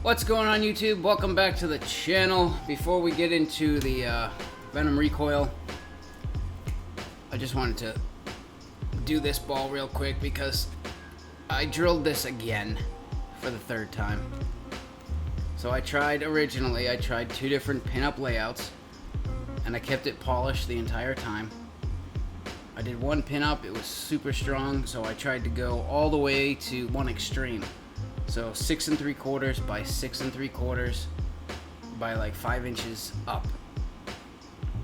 What's going on, YouTube? Welcome back to the channel. Before we get into the Venom Recoil, I just wanted to do this ball real quick because I drilled this again for the third time. So I tried two different pin-up layouts and I kept it polished the entire time. I did one pin-up, it was super strong, so I tried to go all the way to one extreme. So 6 3/4 by 6 3/4 by like 5 inches up.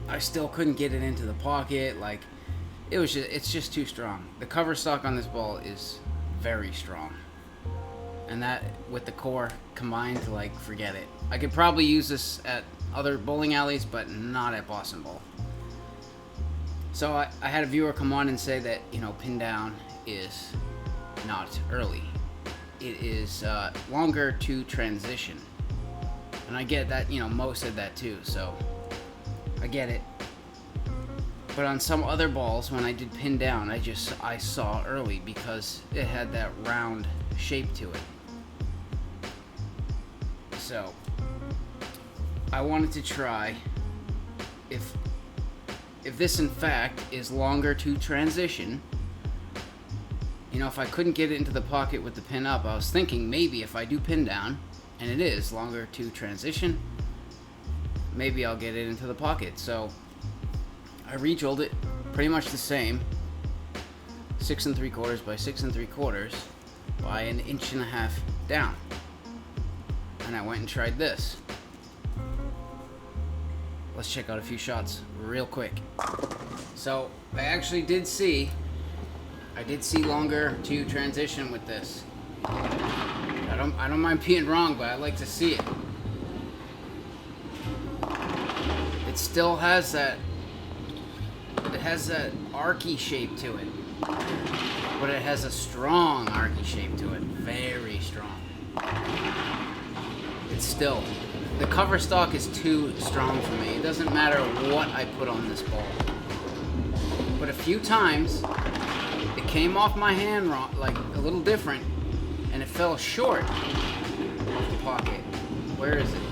I still couldn't get it into the pocket. Like it's just too strong. The cover stock on this ball is very strong, and that with the core combined, like, forget it. I could probably use this at other bowling alleys, but not at Boston Bowl. So I had a viewer come on and say that, you know, pin down is not early. It is longer to transition. And I get that, you know, Mo said that too, so I get it. But on some other balls, when I did pin down, I saw early because it had that round shape to it. So I wanted to try if this in fact is longer to transition. You know, if I couldn't get it into the pocket with the pin up, I was thinking maybe if I do pin down, and it is longer to transition, maybe I'll get it into the pocket. So I re-drilled it pretty much the same, 6 3/4 by 6 3/4 by 1.5 inches down. And I went and tried this. Let's check out a few shots real quick. So I actually did see longer to transition with this. I don't mind being wrong, but I like to see it. It still has that. It has that archy shape to it, but it has a strong archy shape to it. Very strong. It's still. The cover stock is too strong for me. It doesn't matter what I put on this ball. But a few times, it came off my hand wrong, like a little different, and it fell short of the pocket. Where is it?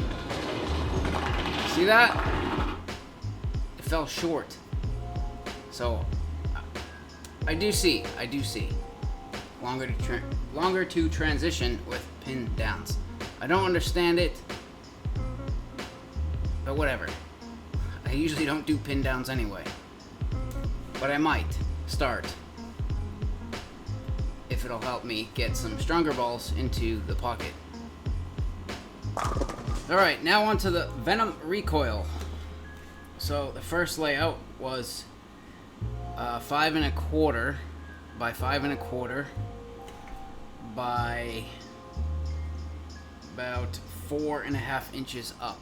See that? It fell short. So I do see longer to transition with pin downs. I don't understand it, but whatever. I usually don't do pin downs anyway, but I might start if it'll help me get some stronger balls into the pocket. Alright, now on to the Venom Recoil. So the first layout was 5 1/4 by 5 1/4 by about 4.5 inches up.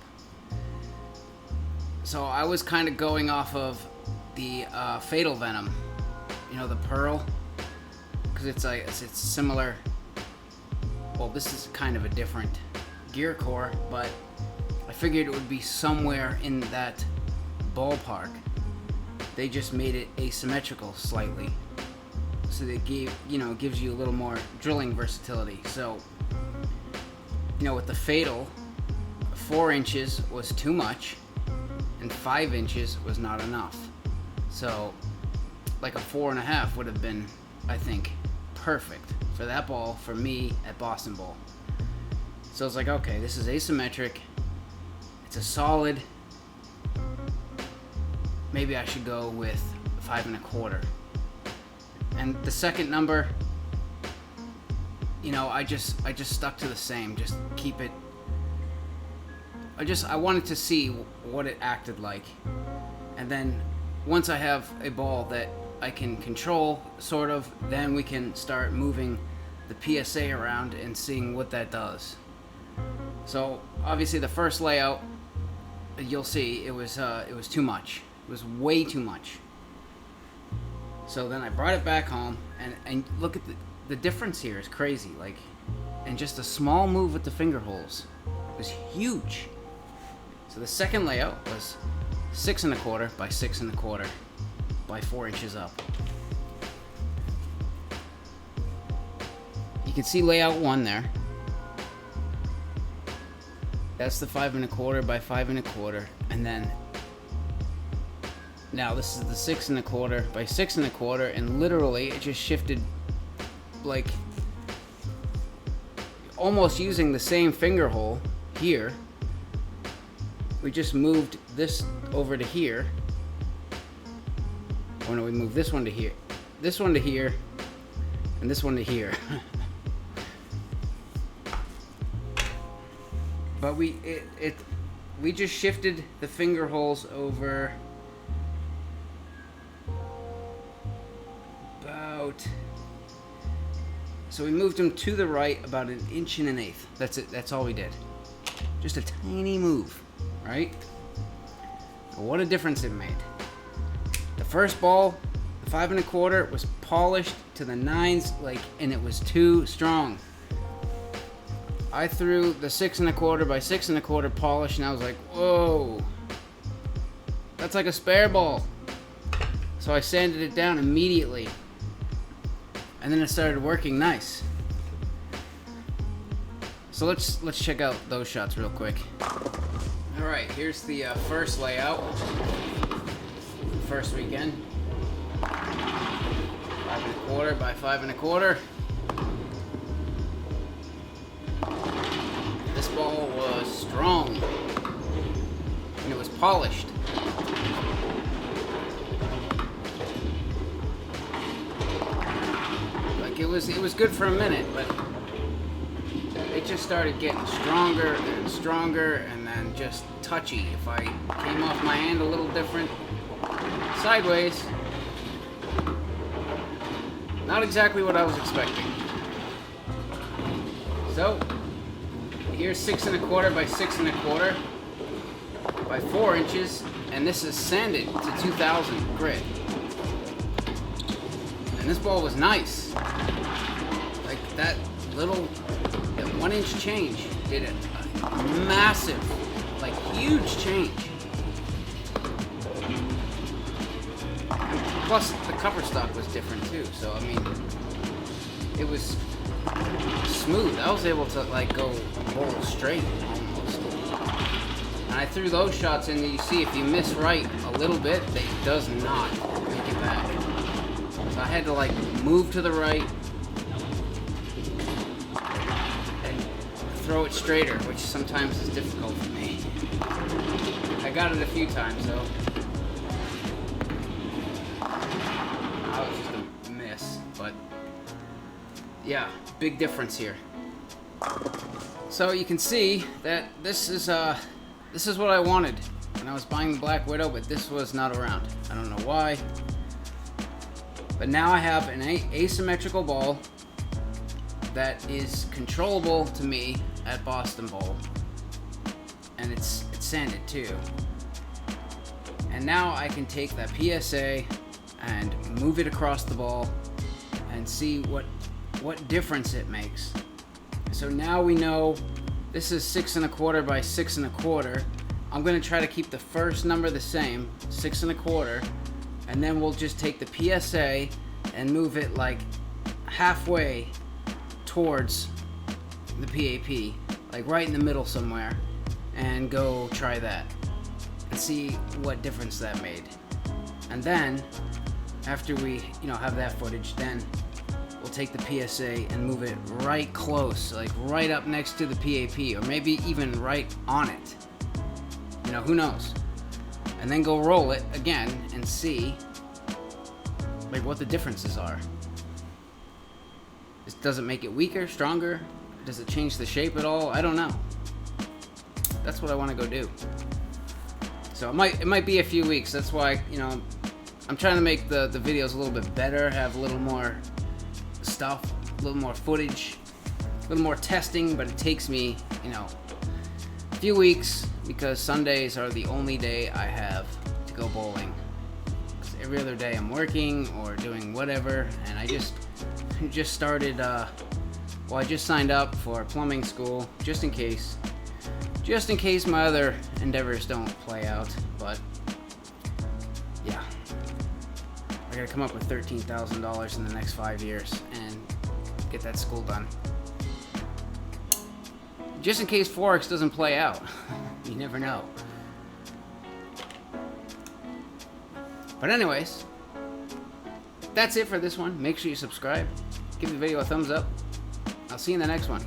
So I was kind of going off of the Fatal Venom, you know, the pearl, because it's similar. Well, this is kind of a different gear core, but I figured it would be somewhere in that ballpark. They just made it asymmetrical slightly, so they gives you a little more drilling versatility. So, you know, with the Fatal, 4 inches was too much, and 5 inches was not enough. So, like a 4.5 would have been, I think, perfect for that ball for me at Boston Bowl. So it's like, okay, this is asymmetric. It's a solid. Maybe I should go with 5 1/4. And the second number, you know, I just stuck to the same. Just keep it. I wanted to see what it acted like, and then once I have a ball that I can control, sort of, then we can start moving the PSA around and seeing what that does. So obviously the first layout, you'll see it was too much. It was way too much. So then I brought it back home, and look at the difference here is crazy. Like, and just a small move with the finger holes was huge. So the second layout was 6 1/4 by 6 1/4 by 4 inches up. You can see layout 1 there. That's the 5 1/4 by 5 1/4, and then now this is the 6 1/4 by 6 1/4, and literally it just shifted like almost using the same finger hole here. We just moved this over to here. Oh no, we moved this one to here, this one to here, and this one to here. But we just shifted the finger holes over about, so we moved them to the right about 1 1/8 inches. That's it. That's all we did. Just a tiny move, right? But what a difference it made. The first ball, the 5 1/4, was polished to the nines, like, and it was too strong. I threw the 6 1/4 by 6 1/4 polish, and I was like, whoa, that's like a spare ball. So I sanded it down immediately, and then it started working nice. So let's check out those shots real quick. All right, here's the first layout. First weekend. 5 1/4 by 5 1/4. This ball was strong, and it was polished. Like it was good for a minute, but it just started getting stronger and stronger, and then just touchy. If I came off my hand a little different, sideways, not exactly what I was expecting. So here's 6 1/4 by 6 1/4 by 4 inches, and this is sanded to 2000 grit. And this ball was nice. Like that 1 inch change did a massive, like huge change. Plus the cover stock was different too, so I mean, it was smooth. I was able to like go bowl straight almost. And I threw those shots in, and you see if you miss right a little bit, it does not make it back. So I had to like move to the right and throw it straighter, which sometimes is difficult for me. I got it a few times though. That was just a miss, but yeah, big difference here. So you can see that this is what I wanted when I was buying the Black Widow, but this was not around. I don't know why. But now I have an asymmetrical ball that is controllable to me at Boston Bowl, and it's sanded too. And now I can take that PSA and move it across the ball and see what difference it makes. So now we know this is 6 1/4 by 6 1/4. I'm gonna try to keep the first number the same, 6 1/4, and then we'll just take the PSA and move it like halfway towards the PAP, like right in the middle somewhere, and go try that and see what difference that made. And then after we have that footage, then we'll take the PSA and move it right close, like right up next to the PAP, or maybe even right on it. Who knows? And then go roll it again and see like what the differences are. Does it make it weaker, stronger? Does it change the shape at all? I don't know. That's what I want to go do. So it might be a few weeks. That's why I'm trying to make the videos a little bit better, have a little more stuff, a little more footage, a little more testing, but it takes me, a few weeks, because Sundays are the only day I have to go bowling. 'Cause every other day I'm working or doing whatever, and I just started, I just signed up for plumbing school, just in case my other endeavors don't play out, but yeah. I gotta come up with $13,000 in the next 5 years and get that school done. Just in case 4X doesn't play out. You never know. But anyways, that's it for this one. Make sure you subscribe. Give the video a thumbs up. I'll see you in the next one.